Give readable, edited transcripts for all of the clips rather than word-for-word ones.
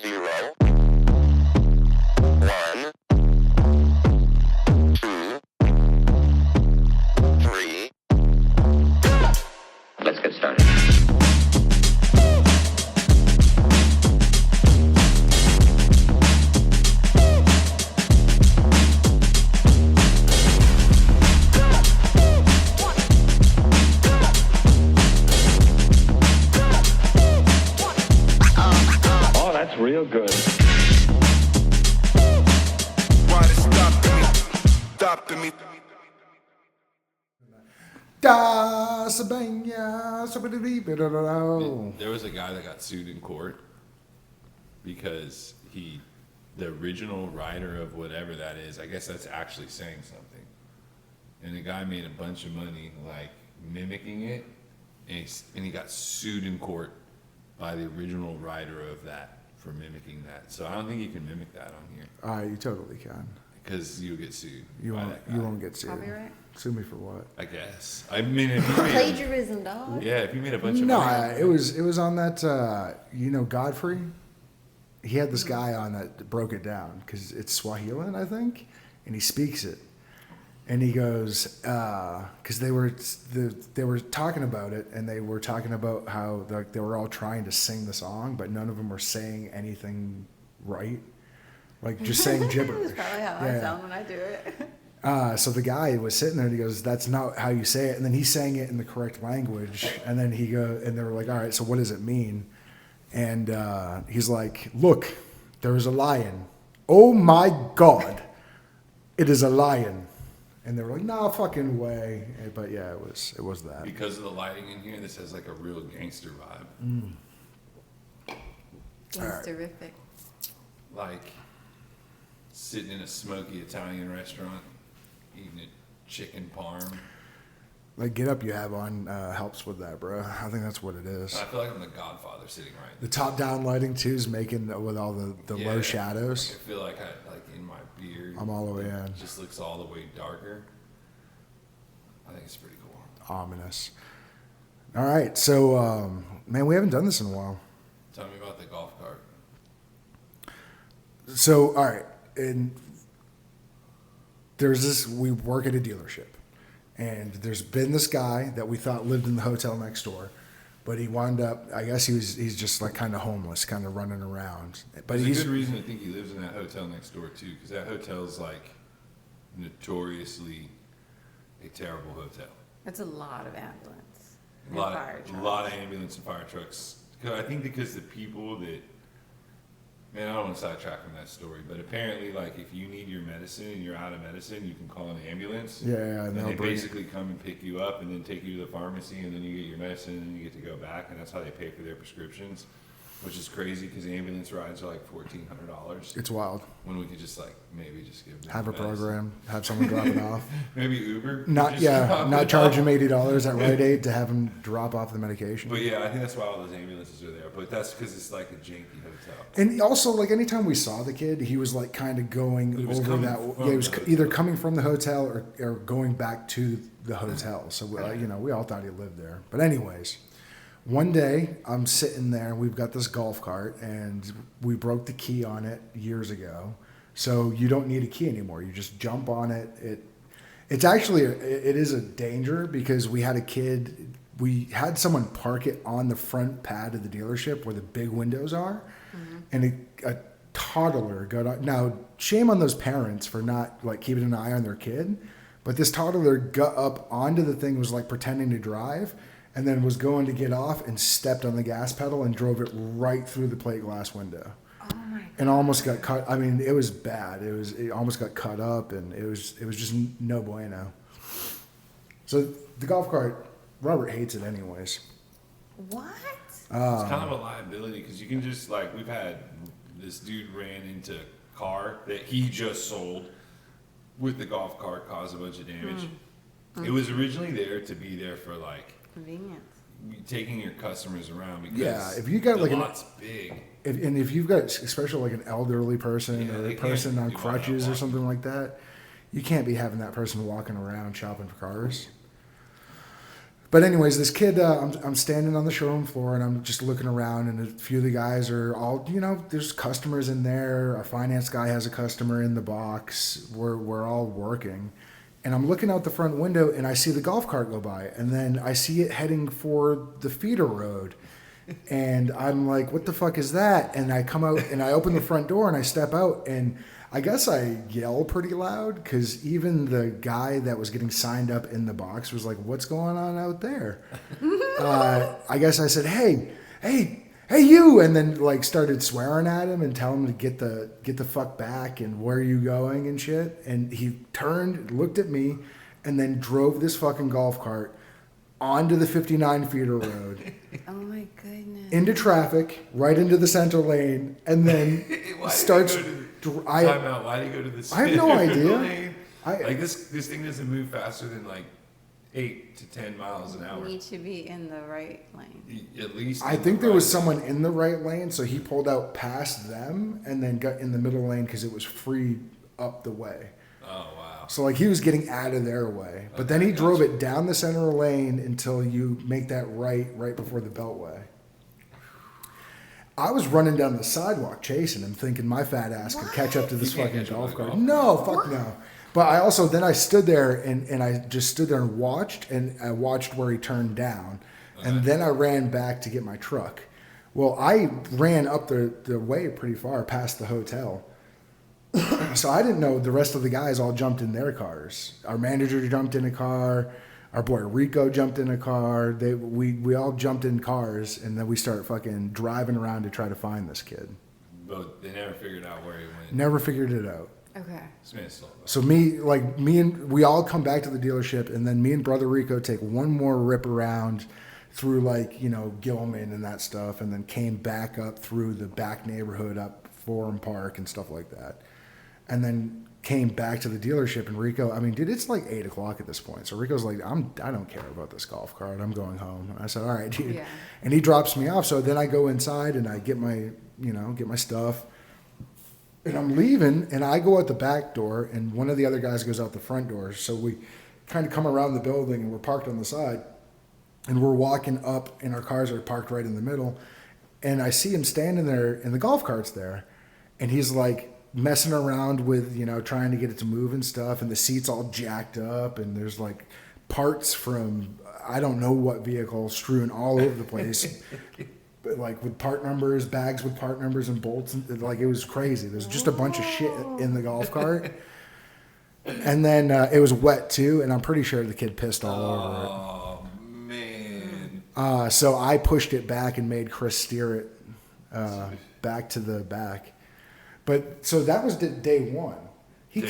0, 1, 2, 3. Let's get started. Oh, that's real good. Why they stopping me? Da Sabanya, Sabadoo. There was a guy that got sued in court because the original writer of whatever that is, I guess that's actually saying something. And the guy made a bunch of money, like, mimicking it, and he got sued in court by the original writer of that for mimicking that. So I don't think you can mimic that on here. You totally can. Because you'll get sued. You by won't. that guy. You won't get sued. Copyright? Sue me for what? I guess. I mean, if you made, Plagiarism, dog. yeah, if you made a bunch of No, money. it was on that. Godfrey. He had this guy on that broke it down because it's Swahilan, I think, and he speaks it, and he goes because they were talking about it, and they were talking about how they were all trying to sing the song, but none of them were saying anything right, like just saying gibberish. That's probably how I sound when I do it. So the guy was sitting there and he goes, "That's not how you say it." And then he sang it in the correct language. And then and they were like, "All right, so what does it mean?" And he's like, "Look, there is a lion. Oh my God, it is a lion." And they were like, "No fucking way." But yeah, it was that. Because of the lighting in here, this has like a real gangster vibe. It's terrific. Like sitting in a smoky Italian restaurant, eating a chicken parm. Like get up you have on helps with that, bro. I think that's what it is. I feel like I'm the Godfather sitting right. The top down lighting too is making with all the Yeah, low shadows. I feel like in my beard. I'm all the way in. It just looks all the way darker. I think it's pretty cool. Ominous. All right, so man, we haven't done this in a while. Tell me about the golf cart. So all right, and there's this. We work at a dealership, and there's been this guy that we thought lived in the hotel next door, but he wound up. I guess he's just like kind of homeless, kind of running around. But There's a good reason to think he lives in that hotel next door too, because that hotel's like notoriously a terrible hotel. It's a lot of ambulance A and lot, fire a trucks. lot of ambulance and fire trucks. 'Cause I think because the people that, man, I don't want to sidetrack from that story, but apparently, like, if you need your medicine and you're out of medicine, you can call an ambulance. Yeah, And they'll they bring- basically come and pick you up and then take you to the pharmacy, and then you get your medicine, and then you get to go back, and that's how they pay for their prescriptions, which is crazy because ambulance rides are like $1,400 It's wild. when we could just like maybe just give them Have a medicine. program. Have someone drop it off. Maybe Uber. Not Just drop not it charge off. him $80 at Rite Aid to have him drop off the medication. But yeah, I think that's why all those ambulances are there. But that's because it's like a janky hotel. And also, like anytime we saw the kid, he was like kind of going He was over coming that. from Yeah, he was the hotel. either coming from the hotel or going back to the hotel. So we all thought he lived there. But anyways, one day I'm sitting there. We've got this golf cart, and we broke the key on it years ago. So you don't need a key anymore. You just jump on it. It's actually it is a danger because we had a kid. We had someone park it on the front pad of the dealership where the big windows are, and a toddler got on. Now, shame on those parents for not like keeping an eye on their kid, but this toddler got up onto the thing, was like pretending to drive, and then was going to get off and stepped on the gas pedal and drove it right through the plate glass window. Oh my God. And almost got cut. I mean, it was bad. It almost got cut up, and it was just no bueno. So the golf cart, Robert hates it anyways. What? It's kind of a liability because you can just like we've had this dude ran into a car that he just sold with the golf cart, caused a bunch of damage. It was originally there to be there for like Convenience. taking your customers around because Yeah, if you got the like an lot's big. if you've got especially like an elderly person Yeah, or they a person can't on do all that crutches or walking. something like that, you can't be having that person walking around shopping for cars. But anyways, this kid, I'm standing on the showroom floor and I'm just looking around, and a few of the guys are all, there's customers in there. Our finance guy has a customer in the box. We're all working, and I'm looking out the front window and I see the golf cart go by, and then I see it heading for the feeder road, and I'm like, what the fuck is that? And I come out and I open the front door and I step out, and I guess I yell pretty loud because even the guy that was getting signed up in the box was like, what's going on out there? I guess I said, hey, you, and then like started swearing at him and telling him to get the fuck back and where are you going and shit. And he turned, looked at me, and then drove this fucking golf cart onto the 59 feeder road. Oh my goodness. Into traffic, right into the center lane, and then starts. Time out. Why do you go to the? I have no idea. Lane? Like this thing doesn't move faster than like 8 to 10 miles an hour. You need to be in the right lane. At least. I think there was someone in the right lane, so he pulled out past them and then got in the middle lane because it was free up the way. Oh wow. So like he was getting out of their way, but then he drove it down the center lane until you make that right before the Beltway. I was running down the sidewalk chasing him, thinking my fat ass could catch up to this You can't fucking catch up golf with a cart. golf No, fuck no. But I stood there and I just stood there and I watched where he turned down. And then I ran back to get my truck. Well, I ran up the way pretty far past the hotel. So I didn't know the rest of the guys all jumped in their cars. Our manager jumped in a car. Our boy Rico jumped in a car. We all jumped in cars, and then we started fucking driving around to try to find this kid. But they never figured out where he went. Never figured it out. Okay. This man's still alive. So we all come back to the dealership, and then me and brother Rico take one more rip around through Gilman and that stuff, and then came back up through the back neighborhood up Forum Park and stuff like that, and then came back to the dealership. And Rico, I mean, dude, it's like 8 o'clock at this point. So Rico's like, I don't care about this golf cart. I'm going home. And I said, all right, dude. Yeah. And he drops me off. So then I go inside and I get my stuff. And I'm leaving, and I go out the back door, and one of the other guys goes out the front door. So we kind of come around the building, and we're parked on the side, and we're walking up, and our cars are parked right in the middle. And I see him standing there, and the golf cart's there, and he's like messing around with, trying to get it to move and stuff, and the seat's all jacked up, and there's like parts from I don't know what vehicle strewn all over the place. Like with part numbers, bags with part numbers and bolts, and like it was crazy. There's just a bunch of shit in the golf cart, and then it was wet too, and I'm pretty sure the kid pissed all over it. Oh man! So I pushed it back and made Chris steer it back to the back. But so that was day one. He's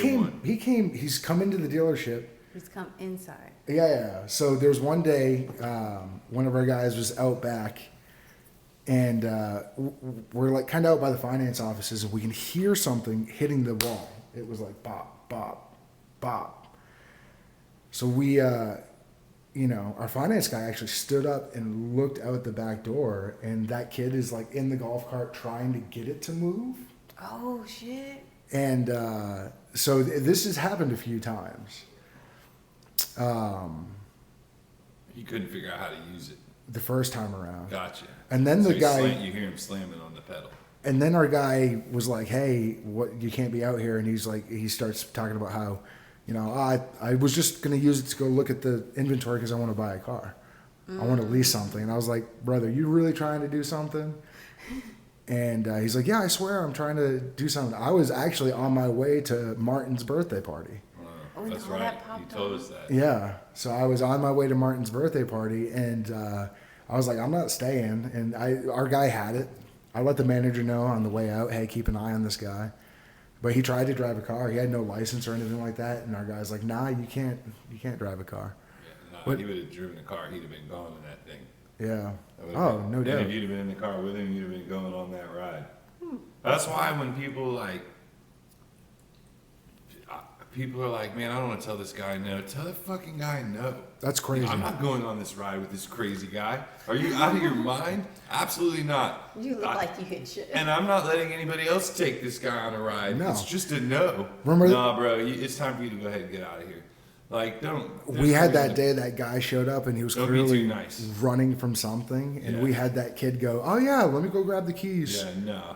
come into the dealership. He's come inside. Yeah. So there's one day, one of our guys was out back. And we're like kind of out by the finance offices, and we can hear something hitting the wall. It was like bop, bop, bop. So we, our finance guy actually stood up and looked out the back door, and that kid is like in the golf cart trying to get it to move. Oh shit! And so this has happened a few times. You couldn't figure out how to use it. The first time around. Gotcha. And then So the guy, you hear him slamming on the pedal. and then our guy was like, "Hey, what? You can't be out here." And he's like, he starts talking about how, I was just gonna use it to go look at the inventory because I want to buy a car. I want to lease something. And I was like, "Brother, you really trying to do something?" And he's like, "Yeah, I swear I'm trying to do something." I was actually on my way to Martin's birthday party. Oh, That's no, right. that You popped told up. us that. Yeah, so I was on my way to Martin's birthday party, and I was like, "I'm not staying." And our guy had it. I let the manager know on the way out, "Hey, keep an eye on this guy." But he tried to drive a car. He had no license or anything like that. And our guy's like, "Nah, you can't drive a car." Yeah, What- he would have driven the car. He'd have been gone in that thing. Yeah. That would've Oh, been- no and doubt. if you'd have been in the car with him, you'd have been going on that ride. That's why when people are like, "Man, I don't want to tell this guy no." Tell the fucking guy no. That's crazy. I'm not going on this ride with this crazy guy. Are you out of your mind? Absolutely not. You look like you hit shit. And I'm not letting anybody else take this guy on a ride. No. It's just a no. Remember Nah, bro, it's time for you to go ahead and get out of here. Like, don't. We had that day that guy showed up and he was Don't be clearly too nice. running from something, and Yeah. we had that kid go, "Oh yeah, let me go grab the keys." Yeah, no.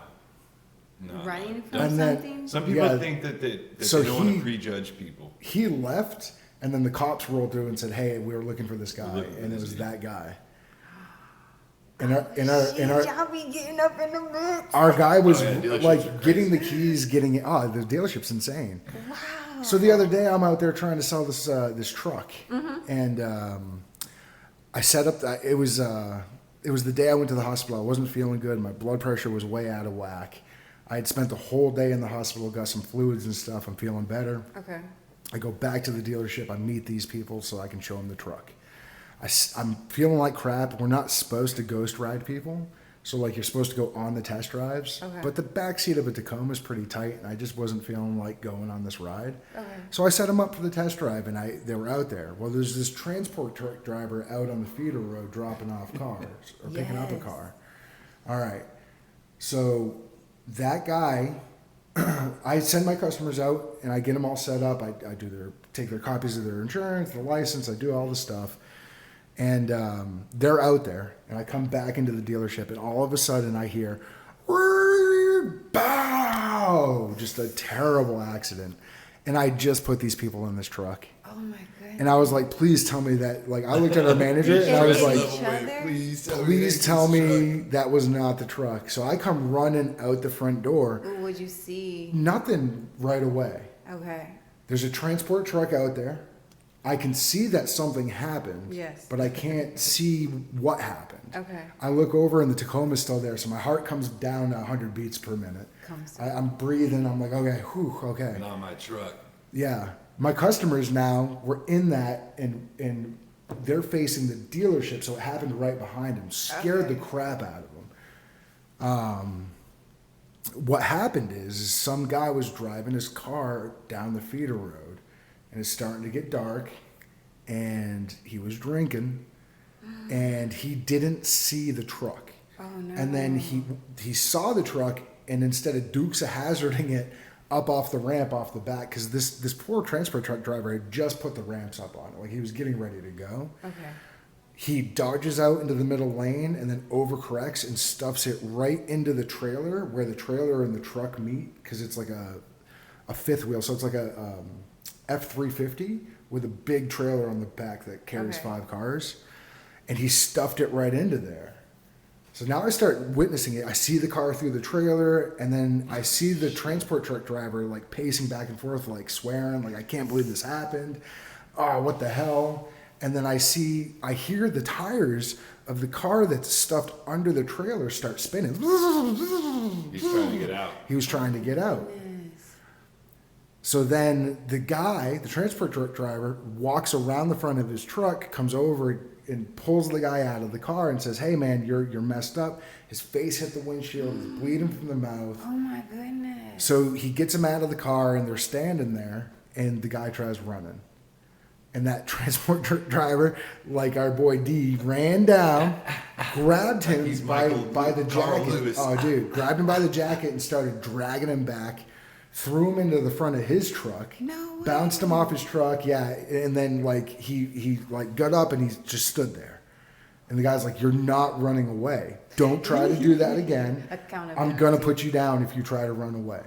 Running from And then- something? Some people Yeah. think that they So don't want he- to prejudge people. He left, and then the cops rolled through and said, "Hey, we were looking for this guy," looking for and it this was dude. that guy. Shit, y'all be getting up in the mix. Our guy was Oh, yeah, dealerships like are getting the crazy. keys, getting it. Oh, the dealership's insane. Wow. So the other day, I'm out there trying to sell this this truck, and I set up. It was the day I went to the hospital. I wasn't feeling good. My blood pressure was way out of whack. I had spent the whole day in the hospital, got some fluids and stuff. I'm feeling better. Okay. I go back to the dealership. I meet these people so I can show them the truck. I'm feeling like crap. We're not supposed to ghost ride people. So like you're supposed to go on the test drives. Okay. But the back seat of a Tacoma is pretty tight, and I just wasn't feeling like going on this ride. Okay. So I set them up for the test drive, and they were out there. Well, there's this transport truck driver out on the feeder road dropping off cars or picking up a Yes. car. All right. So that guy, I send my customers out and I get them all set up. I take their copies of their insurance, the license. I do all the stuff, and they're out there. And I come back into the dealership, and all of a sudden I hear, bow! Just a terrible accident. And I just put these people in this truck. Oh my goodness. And I was like, please tell me that. Like, I looked at our manager and I was Each like, other? please tell me that was not the truck. So I come running out the front door. What would you see? Nothing right away. Okay. There's a transport truck out there. I can see that something happened. Yes. But I can't see what happened. Okay. I look over and the Tacoma's still there. So my heart comes down to 100 beats per minute. I'm breathing. I'm like, okay, whew, okay. Not my truck. Yeah. My customers now were in that, and they're facing the dealership, so it happened right behind them. Scared the crap out of them. What happened is some guy was driving his car down the feeder road, and it's starting to get dark, and he was drinking, and he didn't see the truck. Oh no. And then he saw the truck, and instead of Dukes of Hazarding it up off the ramp off the back, because this poor transport truck driver had just put the ramps up on it, like he was getting ready to go. Okay. He dodges out into the middle lane and then overcorrects and stuffs it right into the trailer where the trailer and the truck meet, because it's like a fifth wheel, so it's like a F-350 with a big trailer on the back that carries Okay. 5 cars, and he stuffed it right into there. So now I start witnessing it. I see the car through the trailer, and then I see the transport truck driver like pacing back and forth, like swearing, like, I can't believe this happened. Oh, what the hell? And then I hear the tires of the car that's stuffed under the trailer start spinning. He's trying to get out. He was trying to get out. Yes. So then the guy, the transport truck driver, walks around the front of his truck, comes over and pulls the guy out of the car and says, "Hey man, you're messed up." His face hit the windshield, he's bleeding from the mouth. Oh my goodness. So he gets him out of the car, and they're standing there, and the guy tries running. And that transport truck driver, like our boy D, ran down, grabbed him He's by Michael the Carl jacket. Lewis. Oh, dude, grabbed him by the jacket and started dragging him back. Threw him into the front of his truck. No way. Bounced him off his truck, yeah. And then like he like got up and he just stood there. And the guy's like, "You're not running away. Don't try to do that again. I'm Accountability. gonna put you down if you try to run away."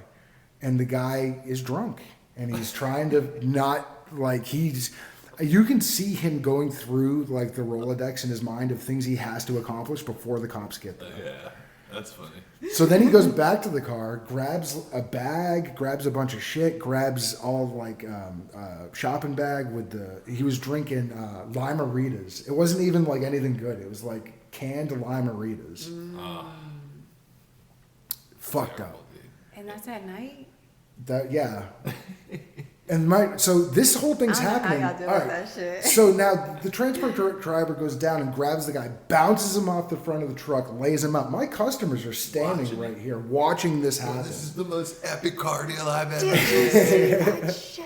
And the guy is drunk, and he's trying to not like you can see him going through like the Rolodex in his mind of things he has to accomplish before the cops get there. Yeah, that's funny. So then he goes back to the car, grabs a bag, grabs a bunch of shit, grabs all like shopping bag with he was drinking Lime-A-Ritas. It wasn't even like anything good. It was like canned Lime-A-Ritas. Fucked Terrible, up. dude. And that's at night? Yeah. And so this whole thing's I don't know how happening. y'all deal All with that shit. So now the transport driver goes down and grabs the guy, bounces him off the front of the truck, lays him out. My customers are standing Watching right here watching this Well, happen. this is the most epic car deal I've ever seen. Shit.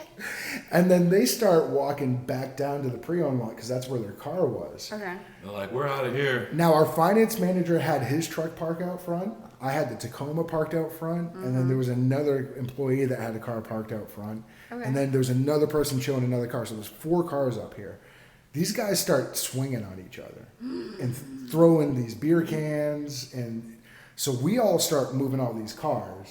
And then they start walking back down to the pre-owned lot because that's where their car was. Okay. They're like, "We're out of here." Now our finance manager had his truck park out front, I had the Tacoma parked out front, and then there was another employee that had a car parked out front, Okay. and then there was another person showing another car. So there's 4 cars up here. These guys start swinging on each other and throwing these beer cans, and so we all start moving all these cars.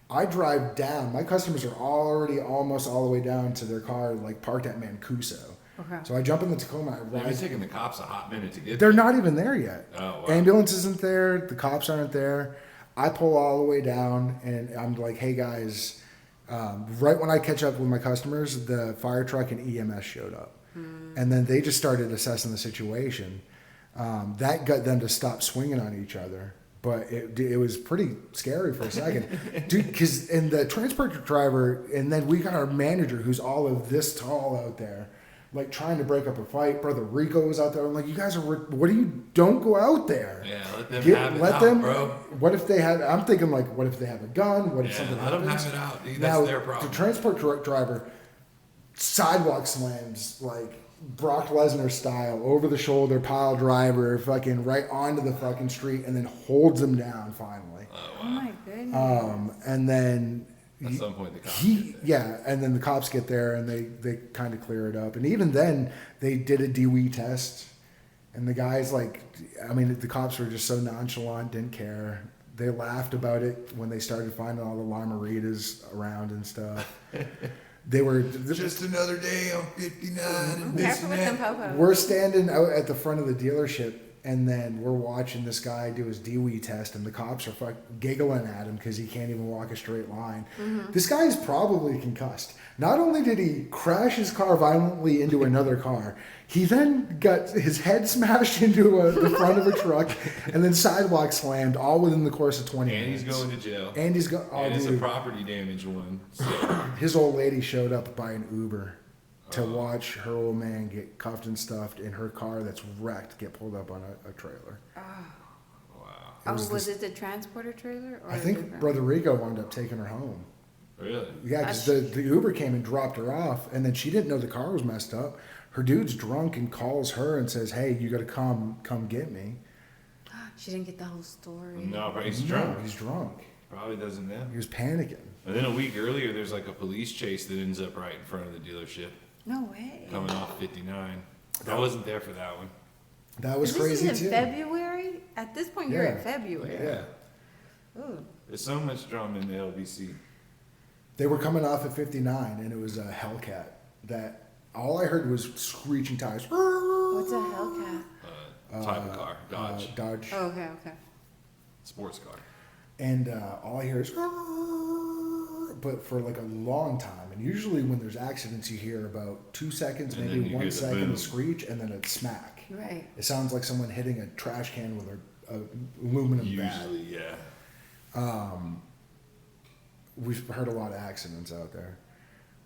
I drive down. My customers are already almost all the way down to their car, like parked at Mancuso. Okay. So I jump in the Tacoma. I They've ride. been taking the cops a hot minute to get They're there. not even there yet. Oh, wow. Ambulance isn't there. The cops aren't there. I pull all the way down, and I'm like, "Hey guys!" Right when I catch up with my customers, the fire truck and EMS showed up, and then they just started assessing the situation. That got them to stop swinging on each other. But it was pretty scary for a second, dude. Because and the transport driver, and then we got our manager, who's all of this tall out there, like trying to break up a fight. Brother Rico was out there. I'm like, you guys are. What do you? Don't go out there. Yeah, let them have it let out, them, bro. What if they have? I'm thinking like, what if they have a gun? What if Yeah, something let them happens? have it out, dude. That's Now, their problem. The transport driver sidewalk slams like Brock Lesnar style, over the shoulder pile driver, fucking right onto the fucking street, and then holds him down finally. Oh my goodness. And then At some point, the cops get there. yeah, and then the cops get there and they kind of clear it up. And even then, they did a DWE test, and the guys like, I mean, the cops were just so nonchalant, didn't care. They laughed about it when they started finding all the Lamaritas around and stuff. They were Just another day on 59 and Careful with them Bissonnet. popos. We're standing out at the front of the dealership, and then we're watching this guy do his DWE test, and the cops are giggling at him because he can't even walk a straight line. This guy is probably concussed. Not only did he crash his car violently into another car, he then got his head smashed into the front of a truck, and then sidewalk slammed, all within the course of 20 And minutes. he's going to jail. And he's going. Oh, And it's a dude. property damage one. So, His old lady showed up by an Uber to watch her old man get cuffed and stuffed in her car that's wrecked get pulled up on a trailer. wow. Oh, was was this- it the transporter trailer? Or I a think different- Brother Rico wound up taking her home. Really? Yeah, because the Uber came and dropped her off, and then she didn't know the car was messed up. Her dude's drunk and calls her and says, "Hey, you got to come get me." She didn't get the whole story. No, but he's No, drunk. he's drunk. Probably doesn't know. He was panicking. And then a week earlier, there's like a police chase that ends up right in front of the dealership, No way. coming off 59. I wasn't there for that one. That was This crazy is in too. February? At this point, you're in Yeah. February. Yeah. Ooh. There's so much drama in the LBC. They were coming off at 59, and it was a Hellcat that all I heard was screeching tires. What's a Hellcat? Type of car, Dodge, Dodge. Oh, okay, okay. sports car. And all I hear is, but for like a long time. And usually when there's accidents, you hear about 2 seconds, And then maybe you 1 hear the second boom. of screech, and then a smack. Right. It sounds like someone hitting a trash can with a aluminum bat. Usually, yeah. We've heard a lot of accidents out there.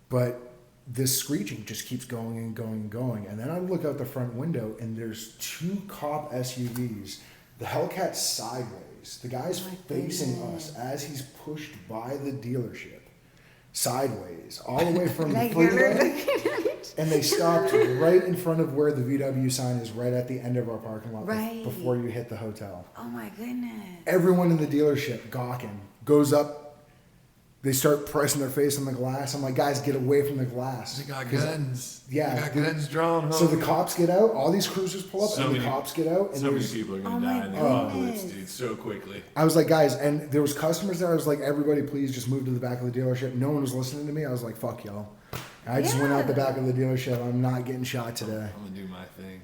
But this screeching just keeps going and going and going. And then I look out the front window, and there's 2 cop SUVs. The Hellcat's sideways. The guy's Oh my facing goodness. us as he's pushed by the delership. Sideways. All the way from Like freeway. And they stopped right in front of where the VW sign is, right at the end of our parking lot, Right. before you hit the hotel. Oh my goodness. Everyone in the dealership gawking, goes up. They start pressing their face on the glass. I'm like, guys, get away from the glass. They got 'Cause- guns. Yeah. They got guns drawn. So the homie. cops get out. All these cruisers pull up, So and the many- cops get out. And So many there's, people are Oh gonna my die in the apocalypse, goodness. dude, so quickly. I was like, guys, and there was customers there. I was like, everybody, please just move to the back of the dealership. No one was listening to me. I was like, fuck y'all. I just went out the Yeah. back of the dealership. I'm not getting shot today. I'm gonna do my thing.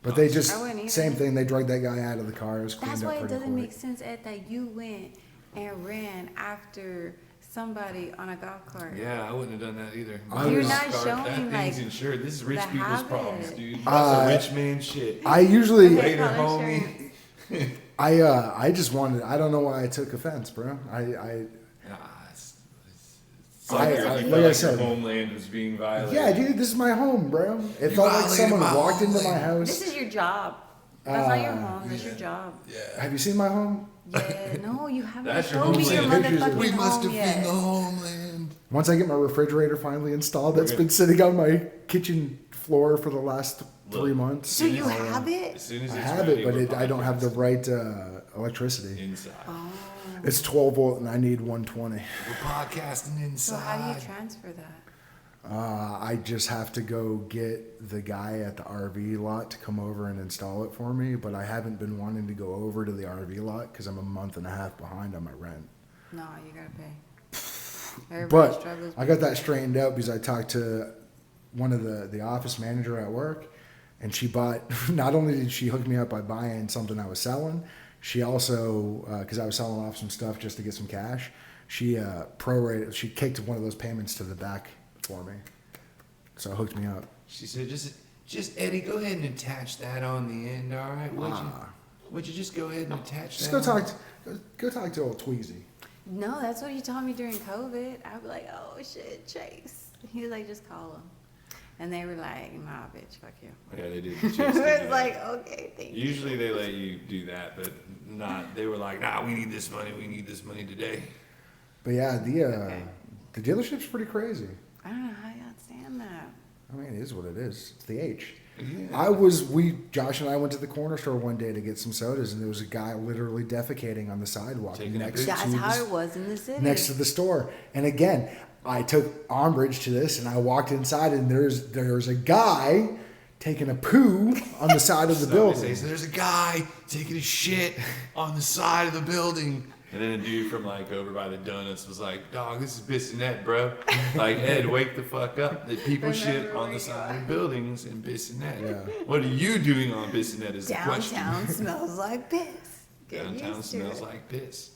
But they I just, wouldn't either. same thing. They dragged that guy out of the car. It was cleaned That's up why it pretty doesn't quick. make sense, Ed, that you went and ran after somebody on a golf cart. Yeah, I wouldn't have done that either. You're My not car, showing, that thing's like, insured. This is rich the people's habit. problems, dude. That's Uh, a rich man shit. I usually, Okay. Later, call homie. insurance. I just wanted. I don't know why I took offense, bro. Nah, it's I- like, I- you like felt I like said- your homeland was being violated. Yeah, dude, this is my home, bro. It You felt like violated someone my walked into my home. This house. is your job. That's not your home. That's your job. Yeah. Have you seen my home? Yeah. No, you haven't That's your showed me your homeland. Pictures of- motherfucking We must home defend yet. the homeland. Once I get my refrigerator finally installed, that's We're been sitting on my kitchen floor for the last 3 months. So you As have As it? soon as I it's have ready, it, but we're I don't have the podcasting. right electricity. inside. Oh. It's 12 volt and I need 120. We're podcasting inside. So how do you transfer that? I just have to go get the guy at the RV lot to come over and install it for me, but I haven't been wanting to go over to the RV lot because I'm a month and a half behind on my rent. No, you gotta pay. Everybody But struggles. I got that straightened out because I talked to one of the office manager at work, and she bought. Not only did she hook me up by buying something I was selling, she also because I was selling off some stuff just to get some cash. She prorated. She kicked one of those payments to the back for me, so it hooked me up. She said, just Eddie, go ahead and attach that on the end, all right? Would you just go ahead and attach Just that? go talk to old Tweezy. No, that's what he told me during COVID. I'd be like, oh shit, Chase. He was like, just call him. And they were like, nah, bitch, fuck you. Yeah, they did. It was like, okay, thank you. Usually they let you do that, but not. They were like, nah, we need this money. We need this money today. But yeah, Okay. the dealership's pretty crazy. I don't know how y'all stand that. I mean, it is what it is. It's the H. Yeah. Josh and I went to the corner store one day to get some sodas, and there was a guy literally defecating on the sidewalk Taking a next picture. That's to how the, it was in the city. next to the store. And again, I took umbrage to this, and I walked inside, and there's a guy taking a poo on the side of the building. So there's a guy taking a shit on the side of the building. And then a dude from like over by the donuts was like, dog, this is Bissonnet, bro. Like, Ed, wake the fuck up. The people shit on the side of buildings in Bissonnet. Yeah. What are you doing on Bissonnet is the question. Downtown smells like piss. Get Downtown used to smells it. like piss.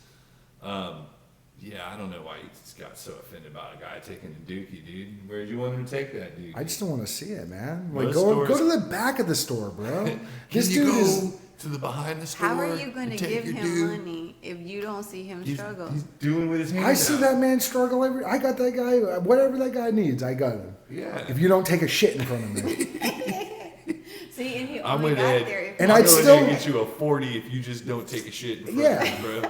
Yeah, I don't know why you got so offended about a guy taking a dookie, dude. Where'd you want him to take that dookie? I just don't want to see it, man. Like, Most go stores- to the back of the store, bro. Can This you dude go is. to the behind the store? How are you going to and take give your him dude? money if you don't see him He's struggle? doing with his hands. I see that man struggle I got that guy. Whatever that guy needs, I got him. Yeah. If you don't take a shit in front of me. See, and he I'm only with got Ed. there. If And I'll I'd go in still- there and get you a 40 if you just don't take a shit in front Yeah. of me, bro.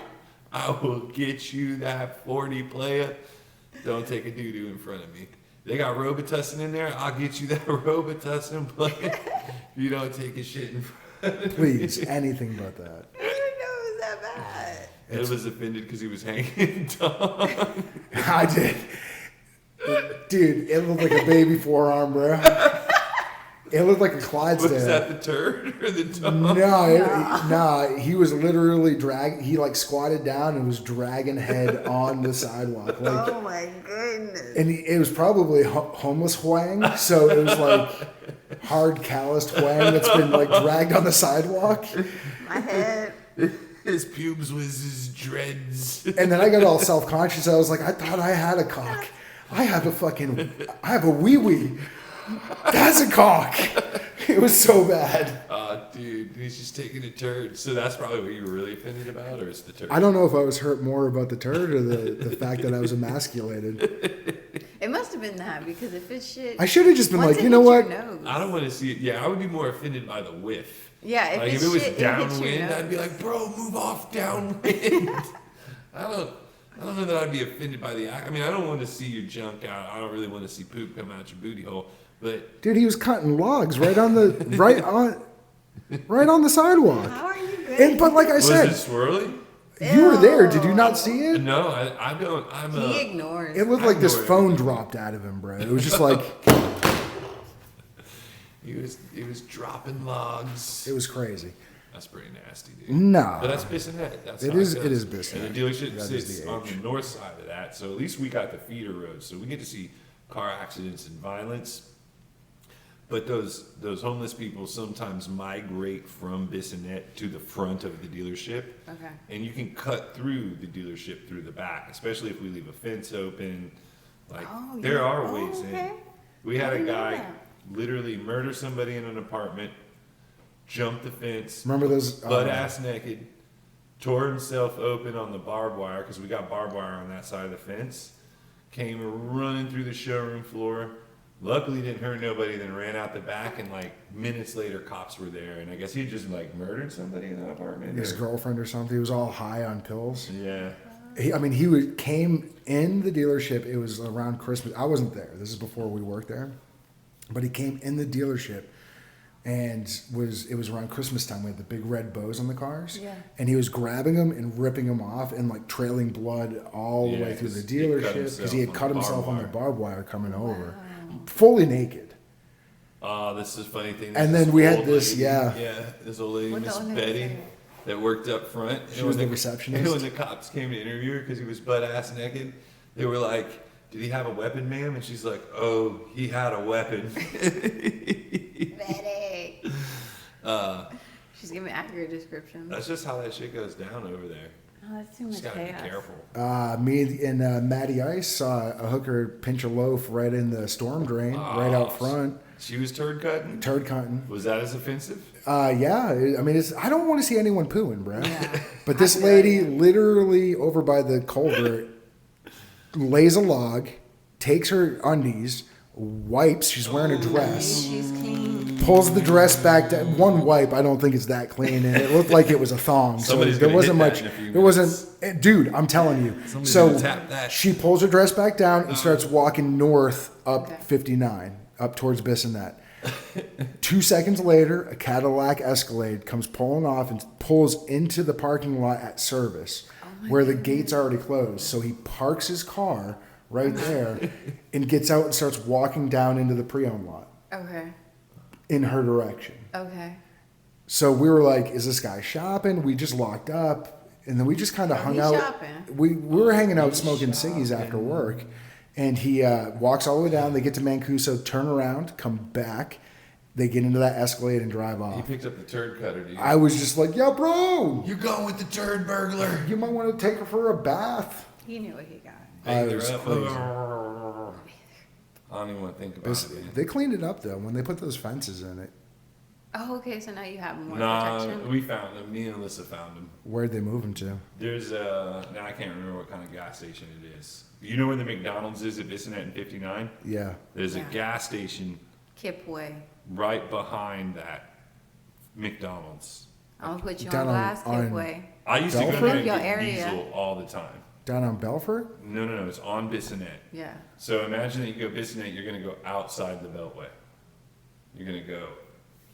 I will get you that 40 player. Don't take a doo-doo in front of me. They got Robitussin in there. I'll get you that Robitussin player. If you don't take a shit in front of me. Please, anything but that. I didn't know it was that bad. Ed was offended because he was hanging dong. I did. Dude, it looked like a baby forearm, bro. It looked like a Clydesdale. Was that the turd or the dog? No, he was literally he like squatted down and was dragging head on the sidewalk. Like, Oh my goodness. and it was probably homeless Huang, so it was like hard calloused Huang that's been like dragged on the sidewalk. My head. His pubes was his dreads. And then I got all self-conscious. I was like, I thought I had a cock. I have a wee-wee. That's a cock. It was so bad. Dude, he's just taking a turd. So that's probably what you were really offended about, or it's the turd? I don't know if I was hurt more about the turd or the fact that I was emasculated. It must have been that because if it's shit. I should have just been once like, it you know hits what? your nose- I don't want to see it. Yeah, I would be more offended by the whiff. Yeah, if Like it's if it was shit, it hits your downwind, I'd be nose. like, bro, move off downwind. I don't know that I'd be offended by the act. I mean, I don't want to see your junk out. I don't really want to see poop come out your booty hole. But Dude, he was cutting logs right on the sidewalk. How are you good? And but like I was said, it swirly? you were there. Did you not see it? No, I don't. He ignores. It looked like this ignore it. phone dropped out of him, bro. It was just like He was dropping logs. it was crazy. That's pretty nasty, dude. No. But that's Bissonnet. That's It how is- goes. it is Bissonnet. And the dealership That is sits the on H. the north side of that, so at least we got the feeder roads, so we get to see car accidents and violence. But those homeless people sometimes migrate from Bissonnet to the front of the dealership. Okay. And you can cut through the dealership through the back, especially if we leave a fence open. Like, Oh, there yeah. are Oh, ways okay. in. We had I a didn't know guy that. literally murder somebody in an apartment, jump the fence, Remember those butt ass naked, tore himself open on the barbed wire because we got barbed wire on that side of the fence. Came running through the showroom floor. Luckily, didn't hurt nobody. Then ran out the back, and like minutes later, cops were there. And I guess he just like murdered somebody in that apartment. his girlfriend or something. He was all high on pills. Yeah. Came in the dealership. It was around Christmas. I wasn't there. This is before we worked there. But he came in the dealership and it was around Christmas time. We had the big red bows on the cars. Yeah. And he was grabbing them and ripping them off and like trailing blood all the Yeah, way through the 'cause he cut dealership because he had himself cut on the himself on the barbed barbed wire coming over, fully naked. Oh, this is a funny thing. And There's then we had old this, lady- yeah. this old lady, What the Miss old lady Betty, say? that worked up front. She And was when the receptionist? When the cops came to interview her because he was butt ass naked, they were like, "Did he have a weapon, ma'am?" And she's like, "Oh, he had a weapon." Betty. She's giving me accurate description. That's just how that shit goes down over there. Oh, that's too much Just gotta chaos. be careful. Me and Matty Ice saw a hooker pinch a loaf right in the storm drain, right out front. She was turd cutting. Turd cutting. Was that as offensive? Yeah. I mean, I don't want to see anyone pooing, bro. Yeah. But this I feel lady you. literally over by the culvert lays a log, takes her undies, wipes. She's wearing a dress. She's clean. Pulls the dress back down. One wipe, I don't think it's that clean, and it looked like it was a thong. Somebody's so there gonna wasn't hit that much. in a few There wasn't, dude. I'm telling you. Somebody's So gonna tap that. she pulls her dress back down and starts walking north up Okay. 59, up towards Bissonnet. 2 seconds later, a Cadillac Escalade comes pulling off and pulls into the parking lot at Service, where the gates are already closed. So he parks his car right there and gets out and starts walking down into the pre-owned lot Okay. in her direction. Okay. So we were like, is this guy shopping? We just locked up. And then we just kind of hung he's out. shopping. We were hanging out smoking ciggies after work. And he walks all the way down. They get to Mancuso, turn around, come back. They get into that Escalade and drive He off. picked up the turd cutter, dude. I was just like, yo, bro, You going with the turd burglar? you might want to take her for a bath. He knew what he got. Banged it her was up. crazy. I don't even want to think about it, man. They cleaned it up, though, when they put those fences in it. Oh, okay. So now you have more Nah, protection. we found them. Me and Alyssa found them. Where'd they move them to? There's now I can't remember what kind of gas station it is. You know where the McDonald's is at Bissonnet and 59? Yeah. There's a Yeah. gas station Kipway. right behind that McDonald's. I'll put you Down on on- blast, on- Kipway. I used to go Belfort? there and Your get area. diesel all the time. Down on Belfort? No, it's on Bissonnet. Yeah. So imagine that you go Bissonnet, you're going to go outside the Beltway. You're going to go,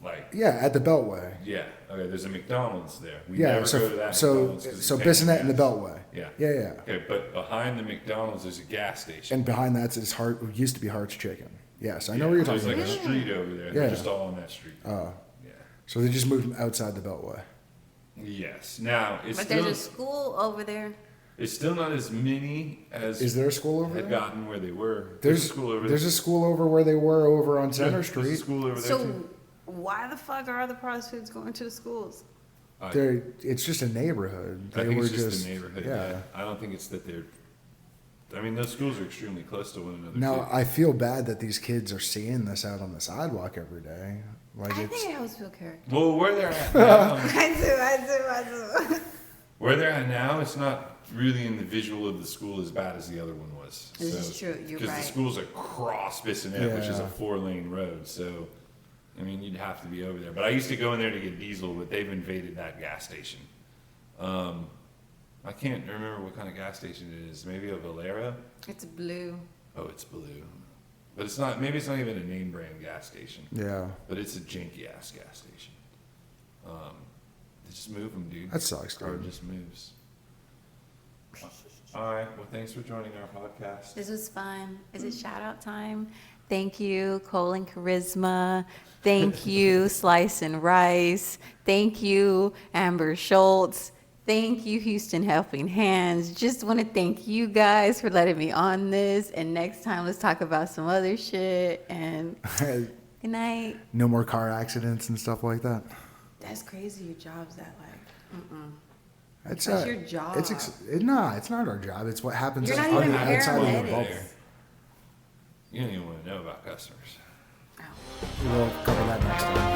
like, Yeah, at the Beltway. yeah, okay, there's a McDonald's there. We Yeah, never go to that McDonald's 'cause so it's paying Bissonnet and the gas. Beltway. Yeah. Yeah. Okay, but behind the McDonald's, there's a gas station. And behind that's his heart. It used to be Hart's Chicken. Yes, I know what you're talking There's about. like a street over there. Yeah. They're just all on that street. Oh, Yeah. so they just moved him outside the Beltway. Yes. Now it's But still there's a school over there. it's still not as many as Is there a school over had there? gotten where they were. There's a school over There's there. a school over where they were over on Center There's a Street. school over there So too. why the fuck are other prostitutes going to the schools? They're, it's just a neighborhood. I They think were it's just the neighborhood. Yeah. Yeah. I don't think it's that they're. I mean, those schools are extremely close to one another. Now too. I feel bad that these kids are seeing this out on the sidewalk every day. Like I it's think it helps build character. Well, where they're at now, I do. where they're at now, it's not really in the visual of the school as bad as the other one was. This is true, you're Because right. the school's across Bissonnet, which is a Yeah. 4-lane road. So, I mean, you'd have to be over there. But I used to go in there to get diesel, but they've invaded that gas station. I can't remember what kind of gas station it is. Maybe a Valera? It's blue. Oh, it's blue. But it's not, maybe it's not even a name brand gas station. yeah. But it's a janky ass gas station. They just move them, dude. That sucks, Car dude. just moves. All right. Well, thanks for joining our podcast. This was fun. Is it shout out time? Thank you, Cole and Charisma. Thank you, Slice and Rice. Thank you, Amber Schultz. Thank you, Houston Helping Hands. Just want to thank you guys for letting me on this. And next time, let's talk about some other shit. And good night. No more car accidents and stuff like that. That's crazy. Your job's that like. It's That's your job. It's not our job. It's what happens You're outside not even outside of the paramedics. bubble. You don't even want to know about customers. Ow. We'll cover that next time.